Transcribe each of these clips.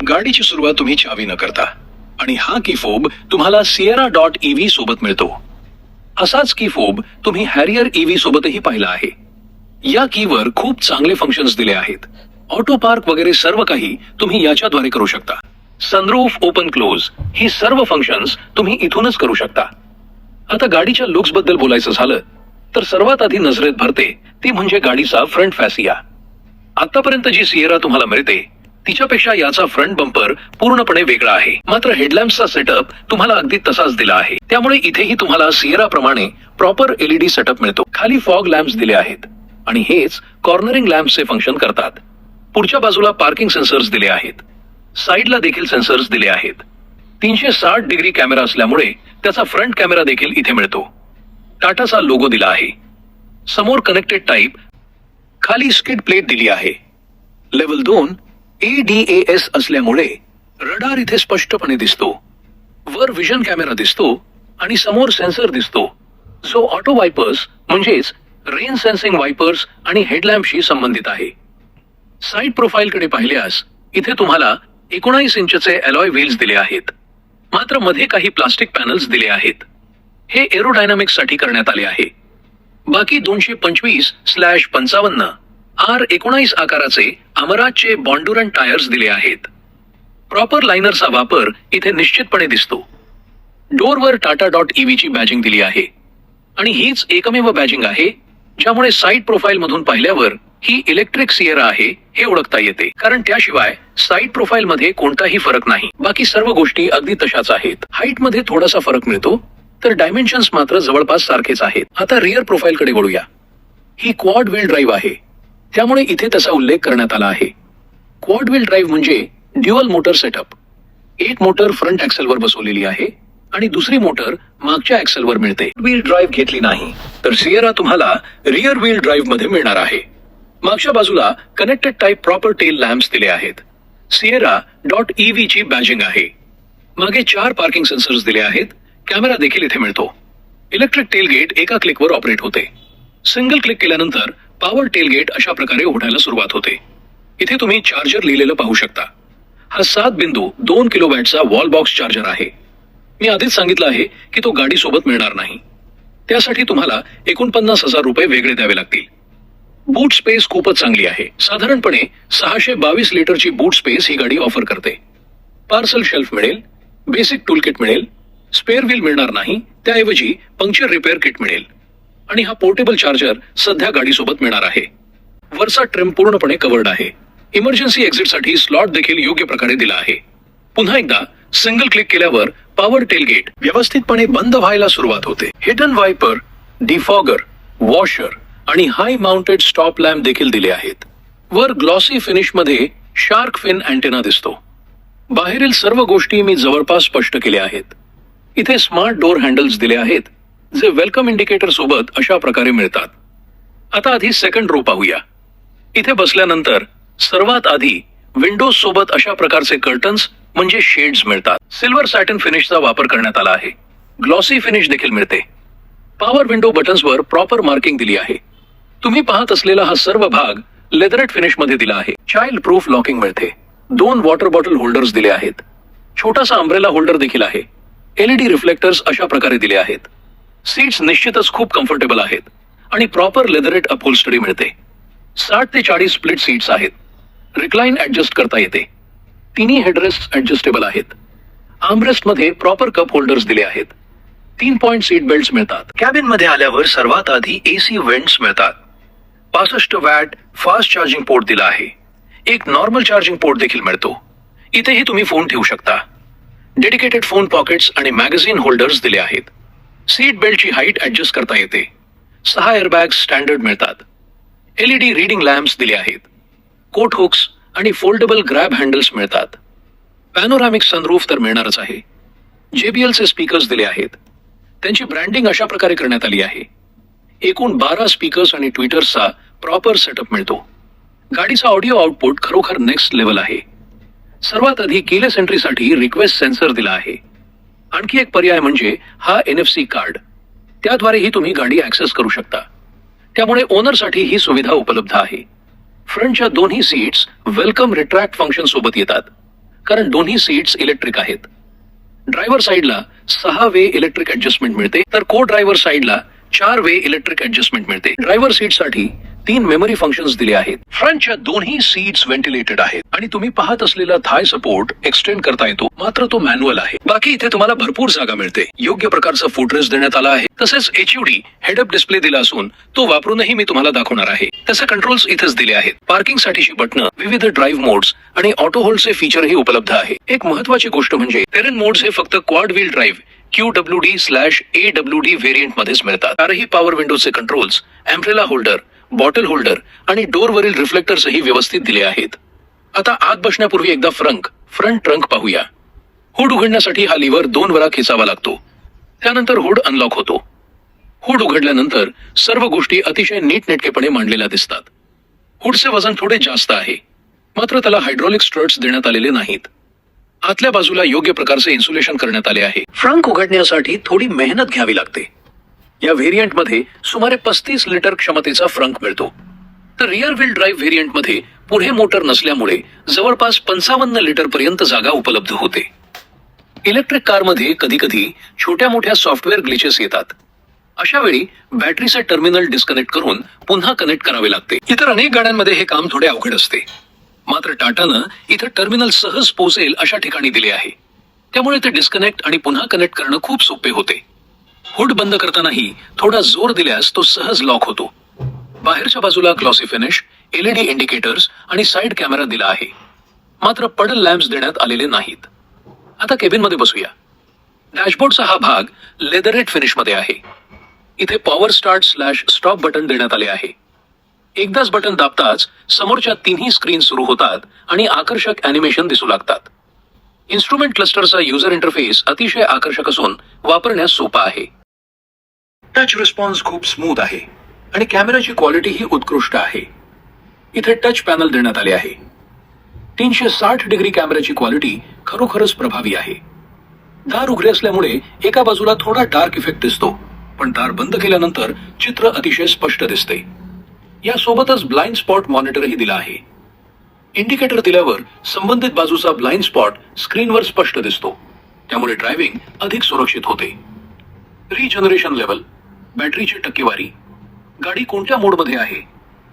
गाडीची सुरुवात तुम्ही चावी न करता, आणि हा की फोब तुम्हाला Sierra.ev सोबत मिळतो. असाच की फोब तुम्ही हॅरियर EV सोबतही पाहिला आहे. या कीवर खूप चांगले फंक्शन्स दिले आहेत. ऑटो पार्क वगैरे सर्व काही तुम्ही याच्याद्वारे करू शकता. सनरूफ ओपन क्लोज ही सर्व फंक्शन्स तुम्ही इथूनच करू शकता. आता गाडीच्या लुक्स बद्दल बोलायचं झालं तर सर्वात आधी नजरेत भरते ती म्हणजे गाडीचा फ्रंट फॅसिया. आतापर्यंत जी सिएरा तुम्हाला मिळते तिच्यापेक्षा याचा फ्रंट बंपर पूर्णपणे वेगळा आहे. मात्र हेडलॅम्पचा सेटअप तुम्हाला अगदी तसाच दिला आहे. त्यामुळे इथेही तुम्हाला सिएरा प्रमाणे प्रॉपर LED सेटअप मिळतो. खाली फॉग लॅम्प्स दिले आहेत आणि हेच कॉर्नरिंग लॅम्प्सचे फंक्शन करतात. पुढच्या बाजूला पार्किंग सेन्सर्स दिले आहेत. साईडला देखील सेन्सर्स दिले आहेत. 360 डिग्री कॅमेरा असल्यामुळे त्याचा फ्रंट कॅमेरा देखील इथे मिळतो. टाटाचा लोगो दिला आहे. समोर कनेक्टेड टाईप, खाली स्किड प्लेट दिली आहे. लेवल 2 ADAS असल्यामुळे रडार इथे स्पष्टपणे दिसतो. वर विजन कॅमेरा दिसतो आणि समोर सेन्सर दिसतो जो ऑटो वायपर्स म्हणजेच रेन सेन्सिंग वायपर्स आणि हेडलॅम्पशी संबंधित आहे. साइड प्रोफाईल कडे पाहिल्यास इथे तुम्हाला 19 इंचचे अलॉय व्हील्स दिले आहेत. मात्र मध्ये काही प्लास्टिक पॅनल्स दिले आहेत. हे एरोडायनामिक्स साठी करण्यात आले आहे. बाकी 225/55 R19 आकाराचे अमराजचे बॉन्डुरंट टायर्स दिले आहेत. प्रॉपर लाइनरचा वापर इथे निश्चितपणे दिसतो. डोरवर Tata.ev ची बॅजिंग दिली आहे आणि हीच एकमेव बॅजिंग आहे ज्यामुळे साइड प्रोफाईल मधून पाहिल्यावर ही इलेक्ट्रिक सिएरा आहे हे ओळखता येते. कारण त्याशिवाय साइड प्रोफाईल मध्ये कोणताही फरक नाही. बाकी सर्व गोष्टी अगदी तशाच आहेत. हाईट मध्ये थोडासा फरक मिळतो तर डायमेन्शन्स मात्र जवळपास सारखेच आहेत. आता रिअर प्रोफाईल कडे वळूया. ही क्वाड व्हील ड्राईव्ह आहे त्यामुळे इथे तसा उल्लेख करण्यात आला आहे. क्वाड व्हील ड्राईव्ह म्हणजे ड्युअल मोटर सेटअप. एक मोटर फ्रंट ऍक्सेलवर बसवलेली आहे आणि दुसरी मोटर मागच्या ऍक्सेलवर मिळते. व्हील ड्राईव्ह घेतली नाही तर सिएरा तुम्हाला रिअर व्हील ड्राईव्ह मध्ये मिळणार आहे. मागच्या बाजूला connected type proper tail lamps दिले आहेत. Sierra.ev ची बॅजिंग आहे. मागे 4 पार्किंग सेन्सर्स दिले आहेत. कॅमेरा देखील इथे मिळतो. इलेक्ट्रिक टेलगेट एका क्लिकवर ऑपरेट होते. सिंगल क्लिक केल्यानंतर पॉवर टेलगेट अशा प्रकारे उघडायला सुरुवात होते. इथे तुम्ही चार्जर लिहिलेलं पाहू शकता. हा 7.2 किलोवॅटचा वॉल बॉक्स चार्जर आहे. मी आधीच सांगितलं आहे की तो गाडी सोबत मिळणार नाही. त्यासाठी तुम्हाला 49,000 रुपये वेगळे द्यावे लागतील. बूट स्पेस खूपच चांगली आहे. साधारणपणे 622 लिटरची बूट स्पेस ही गाडी ऑफर करते. पार्सल शेल्फ मिळेल, बेसिक टूल किट मिळेल, स्पेअर व्हील मिळणार नाही, त्याऐवजी पंक्चर रिपेअर किट मिळेल आणि हा पोर्टेबल चार्जर सध्या गाडीसोबत मिळणार आहे. वरचा ट्रिम पूर्णपणे कव्हर्ड आहे. इमर्जन्सी एक्झिट साठी स्लॉट देखील योग्य प्रकारे दिला आहे. पुन्हा एकदा सिंगल क्लिक केल्यावर पॉवर टेलगेट व्यवस्थितपणे बंद व्हायला सुरुवात होते. हिडन वायपर, डिफॉगर, वॉशर आणि हाय माउंटेड स्टॉप लॅम्प देखील दिले आहेत. वर ग्लॉसी फिनिश मध्ये शार्क फिन अँटेना दिसतो. बाहेरील सर्व गोष्टी मी जवळपास स्पष्ट केल्या आहेत. इथे स्मार्ट डोर हँडल्स दिले आहेत जे वेलकम इंडिकेटर सोबत अशा प्रकारे मिळतात. आता आधी सेकंड रो पाहूया. इथे बसल्यानंतर सर्वात आधी विंडोज सोबत अशा प्रकारचे कर्टन्स म्हणजे शेड्स मिळतात. सिल्वर सॅटिन फिनिशचा वापर करण्यात आला आहे. ग्लॉसी फिनिश देखील मिळते. पॉवर विंडो बटन्सवर प्रॉपर मार्किंग दिली आहे. तुम्ही पाहत असलेला हा सर्व भाग लेदरेट फिनिश मध्ये दिला आहे. चाइल्ड प्रूफ लॉकिंग मिळते. 2 वॉटर बॉटल होल्डर्स दिले आहेत. छोटासा अम्ब्रेला होल्डर देखील आहे. LED रिफ्लेक्टर्स अशा प्रकारे दिले आहेत. सीट्स निश्चितच खूप कम्फर्टेबल आहेत आणि प्रॉपर लेदरेट अपहोल्स्टरी मिळते. 60 ते 40 स्प्लिट सीट्स आहेत. रिक्लाइन ऍडजस्ट करता येते. तिन्ही हेडरेस्ट ऍडजस्टेबल आहेत. आर्मरेस्ट मध्ये प्रॉपर कप होल्डर्स दिले आहेत. 3 पॉइंट सीट बेल्ट्स मिळतात. कॅबिन मध्ये आल्यावर सर्वात आधी AC वेंट्स मिळतात. 65 वॅट फास्ट चार्जिंग पोर्ट दिला आहे. एक नॉर्मल चार्जिंग पोर्ट देखील मिळतो. इथेही तुम्ही फोन ठेवू शकता. डेडिकेटेड फोन पॉकेट्स आणि मॅगझिन होल्डर्स दिले आहेत. सीट बेल्टची हाईट ऍडजस्ट करता येते. 6 एअरबॅग्स स्टँडर्ड मिळतात. LED रीडिंग लॅम्प्स दिले आहेत. कोट हुक्स आणि फोल्डेबल ग्रॅब हँडल्स मिळतात. पॅनोरामिक सनरूफ तर मिळणारच आहे. JBL चे स्पीकर्स दिले आहेत. त्यांची ब्रँडिंग अशा प्रकारे करण्यात आली आहे. एकूण 12 स्पीकर्स आणि ट्विटर्सचा प्रॉपर सेटअप मिळतो. गाडीचा ऑडिओ आउटपुट खरोखर नेक्स्ट लेवल आहे. सर्वात आधी कीलेस एंट्रीसाठी रिक्वेस्ट सेन्सर दिला आहे. आणखी एक पर्याय म्हणजे हा NFC कार्ड. त्याद्वारेही तुम्ही गाडी ऍक्सेस करू शकता. त्यामुळे ओनरसाठी ही सुविधा उपलब्ध आहे. फ्रंटच्या दोन्ही सीट्स वेलकम रिट्रॅक्ट फंक्शन सोबत येतात. कारण दोन्ही सीट्स इलेक्ट्रिक आहेत. ड्रायव्हर साईडला 6 वे इलेक्ट्रिक ऍडजस्टमेंट मिळते, तर को ड्रायव्हर साईडला 4 वे इलेक्ट्रिक ऍडजस्टमेंट मिळते. ड्रायव्हर सीटसाठी 3 मेमरी फंक्शन्स दिले आहेत. फ्रंटच्या दोन्ही सीट्स व्हेंटिलेटेड आहेत आणि तुम्ही पाहत असलेला थाय सपोर्ट एक्सटेंड करता येतो, मात्र तो मॅन्युअल आहे. बाकी इथे तुम्हाला भरपूर जागा मिळते. योग्य प्रकारचा फुटरेस्ट देण्यात आला आहे. तसेच HUD हेड अप डिस्प्ले दिला असून तो वापरूनही मी तुम्हाला दाखवणार आहे. त्याचे कंट्रोल्स इथेच दिले आहेत. पार्किंग साठीची बटणं, विविध ड्राईव्ह मोड्स आणि ऑटो होल्डचे फीचरही उपलब्ध आहे. एक महत्वाची गोष्ट म्हणजे टेरेन मोड्स हे फक्त quad wheel drive QWD/AWD variant मध्येच मिळतात. चारही पॉवर विंडोचे controls, umbrella holder, bottle holder आणि डोअरवरील रिफ्लेक्टर्सही व्यवस्थित दिले आहेत. आता आत बसण्यापूर्वी एकदा फ्रंट ट्रंक पाहूया. हुड उघडण्यासाठी हा लिव्हर 2 वेळा खेचावा लागतो. त्यानंतर हुड अनलॉक होतो. हुड उघडल्यानंतर सर्व गोष्टी अतिशय नीटनेटकेपणे मांडलेल्या दिसतात. हुडचे वजन थोडे जास्त आहे, मात्र त्याला हायड्रॉलिक स्ट्रट्स देण्यात आलेले नाहीत. आतल्या बाजूला योग्य प्रकारचे इन्सुलेशन करण्यात आले आहे. फ्रंक उघडण्यासाठी थोडी मेहनत घ्यावी लागते. या व्हेरियंटमध्ये सुमारे 35 लिटर क्षमतेचा फ्रंक मिळतो, तर रिअर व्हील ड्राईव्ह व्हेरियंटमध्ये पुढे मोटर नसल्यामुळे जवळपास 55 लिटर पर्यंत जागा उपलब्ध होते. इलेक्ट्रिक कारमध्ये कधी कधी छोट्या मोठ्या सॉफ्टवेअर ग्लिचेस येतात. अशा वेळी बॅटरीचे टर्मिनल डिस्कनेक्ट करून पुन्हा कनेक्ट करावे लागते. इतर अनेक गाड्यांमध्ये हे काम थोडे अवघड असते, मात्र टाटानं इथं टर्मिनल सहज पोहोचेल अशा ठिकाणी दिले आहे. त्यामुळे ते डिस्कनेक्ट आणि पुन्हा कनेक्ट करणं खूप सोपे होते. हुड बंद करतानाही थोडा जोर दिल्यास तो सहज लॉक होतो. बाहेरच्या बाजूला ग्लॉसी फिनिश, LED इंडिकेटर्स आणि साइड कॅमेरा दिला आहे, मात्र पडल लॅम्प्स देण्यात आलेले नाहीत. आता केबिनमध्ये बसूया. डॅशबोर्डचा हा भाग लेदरेट फिनिशमध्ये आहे. इथे पॉवर स्टार्ट/स्टॉप बटन देण्यात आले आहे. एकदाच बटन दाबताच समोरच्या तिन्ही स्क्रीन सुरू होतात आणि आकर्षक अॅनिमेशन दिसू लागतात. इन्स्ट्रुमेंट क्लस्टरचा युजर इंटरफेस अतिशय आकर्षक असून वापरण्यास सोपा आहे. टच रिस्पॉन्स खूप स्मूथ आहे आणि कॅमेराची क्वालिटी ही उत्कृष्ट आहे. इथे टच पॅनल देण्यात आले आहे. 360 डिग्री कॅमेराची क्वालिटी खरोखरच प्रभावी आहे. दार उघडे असल्यामुळे एका बाजूला थोडा डार्क इफेक्ट दिसतो, पण दार बंद केल्यानंतर चित्र अतिशय स्पष्ट दिसते. यासोबतच ब्लाइंड स्पॉट मॉनिटरही दिला आहे. इंडिकेटर दिल्यावर संबंधित बाजूचा ब्लाइंड स्पॉट स्क्रीनवर स्पष्ट दिसतो, त्यामुळे ड्रायव्हिंग अधिक सुरक्षित होते. रिजनरेशन लेवल, बॅटरीची टक्केवारी, गाडी कोणत्या मोडमध्ये आहे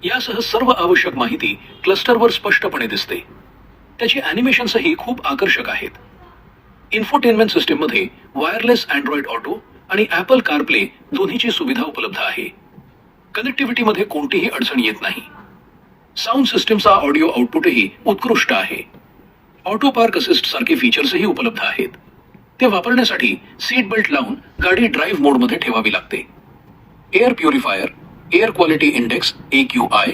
यासह सर्व आवश्यक माहिती क्लस्टरवर स्पष्टपणे दिसते. त्याची अॅनिमेशन्सही खूप आकर्षक आहेत. इन्फोटेनमेंट सिस्टीममध्ये वायरलेस अँड्रॉइड ऑटो आणि ॲपल कारप्ले दोन्हीची सुविधा उपलब्ध आहे. कनेक्टिव्हिटीमध्ये कोणतीही अडचण येत नाही. साऊंड सिस्टीमचा ऑडिओ आउटपुटही उत्कृष्ट आहे. ऑटो पार्क असिस्ट सारखे फीचर्सही उपलब्ध आहेत. ते वापरण्यासाठी सीट बेल्ट लावून गाडी ड्राईव्ह मोडमध्ये ठेवावी लागते. Air purifier, air quality index AQI,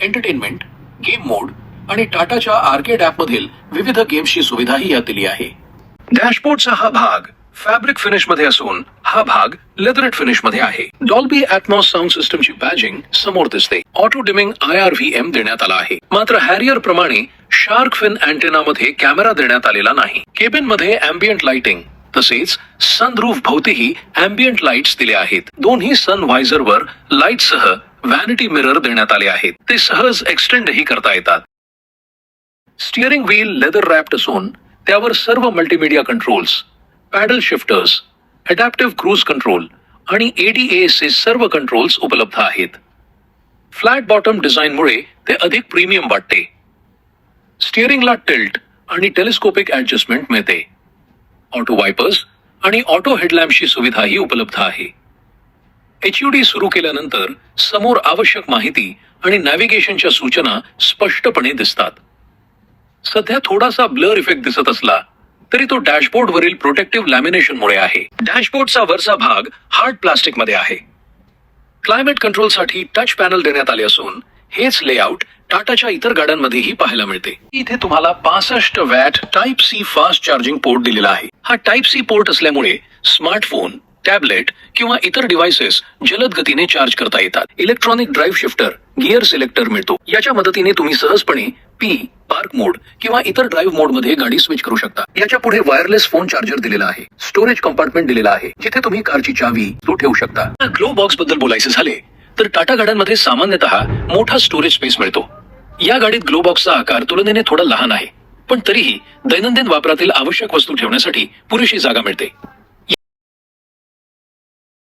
entertainment, game mode आणि टाटाच्या आर्केड ॲपमधील विविध गेम्सची सुविधाही यात दिली आहे. डॅशबोर्डचा हा भाग फॅब्रिक फिनिश मध्ये असून हा भाग लेदरेट फिनिश मध्ये आहे. डॉल्बी ॲटमॉस साऊंड सिस्टमची बॅजिंग समोर दिसते. ऑटो डिमिंग IRVM देण्यात आला आहे, मात्र हॅरियर प्रमाणे शार्क फिन अँटेना मध्ये कॅमेरा देण्यात आलेला नाही. केबिन मध्ये अँबियंट लाइटिंग तसेच सनरूफ भोवतीही अँबियंट लाईट्स दिले आहेत. दोन्ही सन व्हायझरवर लाईटसह व्हॅनिटी मिरर देण्यात आले आहेत. ते सहज एक्सटेंडही करता येतात. स्टिअरिंग व्हील लेदर रॅप्ड असून त्यावर सर्व multimedia controls, paddle shifters, adaptive cruise control आणि ADAS चे सर्व कंट्रोल्स उपलब्ध आहेत. फ्लॅट बॉटम डिझाईनमुळे ते अधिक प्रीमियम वाटते. स्टिअरिंगला टिल्ट आणि टेलिस्कोपिक ऍडजस्टमेंट मिळते. ऑटो वायपर्स आणि ऑटो हेडलॅम्पची सुविधाही उपलब्ध आहे. HUD सुरू केल्यानंतर समोर आवश्यक माहिती आणि नॅव्हिगेशनच्या सूचना स्पष्टपणे दिसतात. सध्या थोडासा ब्लर इफेक्ट दिसत असला तरी तो डॅशबोर्डवरील प्रोटेक्टिव्ह लॅमिनेशनमुळे आहे. डॅशबोर्डचा वरचा भाग हार्ड प्लास्टिक मध्ये आहे. क्लायमेट कंट्रोलसाठी टच पॅनल देण्यात आले असून हेच लेआउट टाटाच्या इतर गाड्यांमध्येही पाहायला मिळते. इथे तुम्हाला 65 watt type C fast charging port दिलेला आहे. हा टाइप C पोर्ट असल्यामुळे स्मार्टफोन, टॅबलेट किंवा इतर डिव्हाइसेस जलद गतीने चार्ज करता येतात. Electronic drive shifter, gear selector मिळतो. याच्या मदतीने तुम्ही सहजपणे P, पार्क मोड किंवा इतर ड्राईव्ह मोड मध्ये गाडी स्विच करू शकता. याच्या पुढे वायरलेस फोन चार्जर दिलेला आहे. स्टोरेज कंपार्टमेंट दिलेला आहे, जिथे तुम्ही कारची चावी तो ठेवू शकता. ग्लो बॉक्स बद्दल बोलायचे झाले तर टाटा गाड्यांमध्ये सामान्यतः मोठा स्टोरेज स्पेस मिळतो. या गाडीत ग्लो बॉक्सचा आकार तुलनेने थोडा लहान आहे, पण तरीही दैनंदिन वापरातील आवश्यक वस्तू ठेवण्यासाठी पुरेशी जागा मिळते.